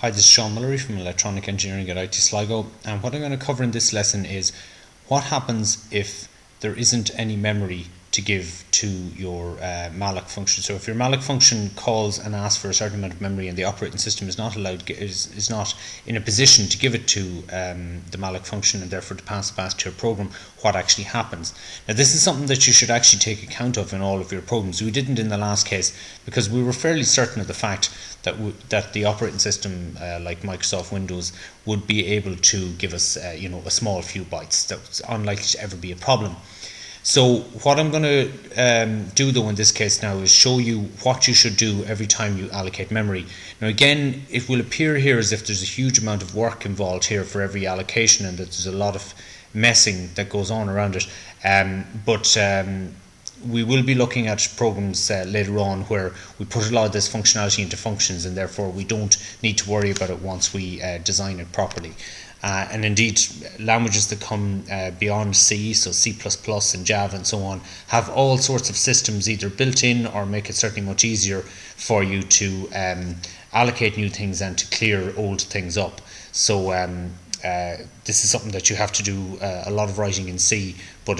Hi, this is Sean Mullery from Electronic Engineering at IT Sligo, and what I'm going to cover in this lesson is what happens if there isn't any memory to give to your malloc function. So if your malloc function calls and asks for a certain amount of memory and the operating system is not allowed, is not in a position to give it to the malloc function and therefore to pass to your program, what actually happens. Now this is something that you should actually take account of in all of your programs. We didn't in the last case because we were fairly certain of the fact that the operating system like Microsoft Windows would be able to give us a small few bytes. That's unlikely to ever be a problem. So what I'm going to do though in this case now is show you what you should do every time you allocate memory. Now again, it will appear here as if there's a huge amount of work involved here for every allocation and that there's a lot of messing that goes on around it, but we will be looking at programs later on where we put a lot of this functionality into functions and therefore we don't need to worry about it once we design it properly. And indeed, languages that come beyond C, so C++ and Java and so on, have all sorts of systems either built in or make it certainly much easier for you to allocate new things and to clear old things up. So this is something that you have to do a lot of writing in C, but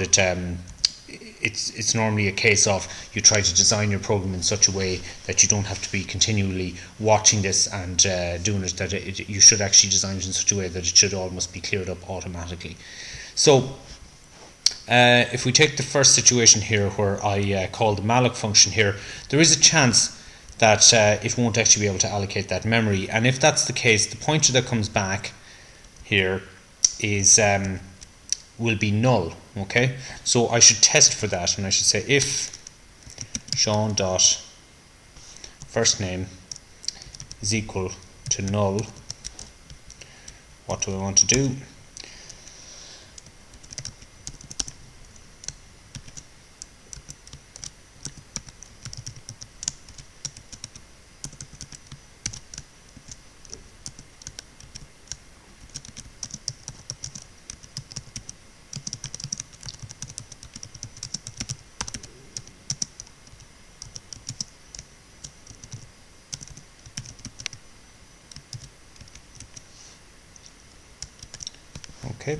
it's normally a case of you try to design your program in such a way that you don't have to be continually watching this and doing it, that you should actually design it in such a way that it should almost be cleared up automatically. So if we take the first situation here where I call the malloc function here, there is a chance that it won't actually be able to allocate that memory, and if that's the case, the pointer that comes back here is will be null. Okay, so I should test for that, and I should say if Sean dot first name is equal to null, what do I want to do? Okay,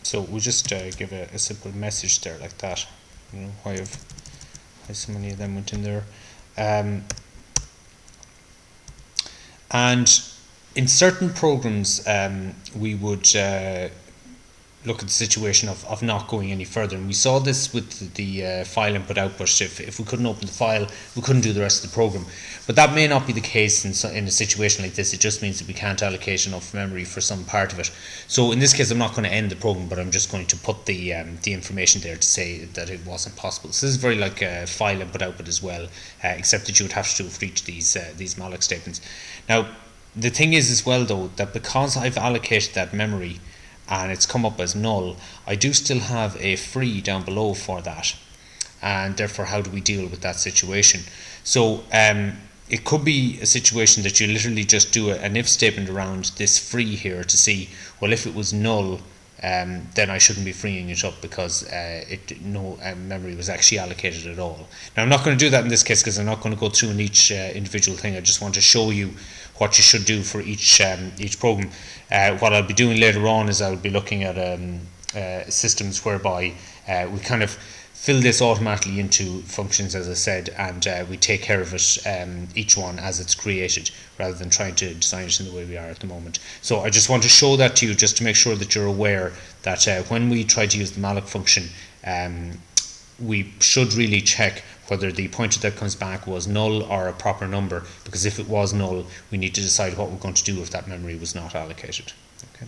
so we'll just give a simple message there like that. You know why so many of them went in there, and in certain programs we would look at the situation of not going any further, and we saw this with the file input output. If we couldn't open the file, we couldn't do the rest of the program, but that may not be the case in a situation like this. It just means that we can't allocate enough memory for some part of it. So in this case I'm not going to end the program, but I'm just going to put the information there to say that it wasn't possible. So this is very like file input output as well, except that you would have to do it for each of these malloc statements. Now the thing is as well though, that because I've allocated that memory and it's come up as null, I do still have a free down below for that, and therefore how do we deal with that situation? So it could be a situation that you literally just do an if statement around this free here to see, well, if it was null, then I shouldn't be freeing it up because no memory was actually allocated at all. Now I'm not going to do that in this case because I'm not going to go through in each individual thing. I just want to show you what you should do for each program. What I'll be doing later on is I'll be looking at systems whereby we kind of fill this automatically into functions, as I said, and we take care of it, each one as it's created, rather than trying to design it in the way we are at the moment. So I just want to show that to you, just to make sure that you're aware that when we try to use the malloc function, we should really check whether the pointer that comes back was null or a proper number, because if it was null, we need to decide what we're going to do if that memory was not allocated. Okay.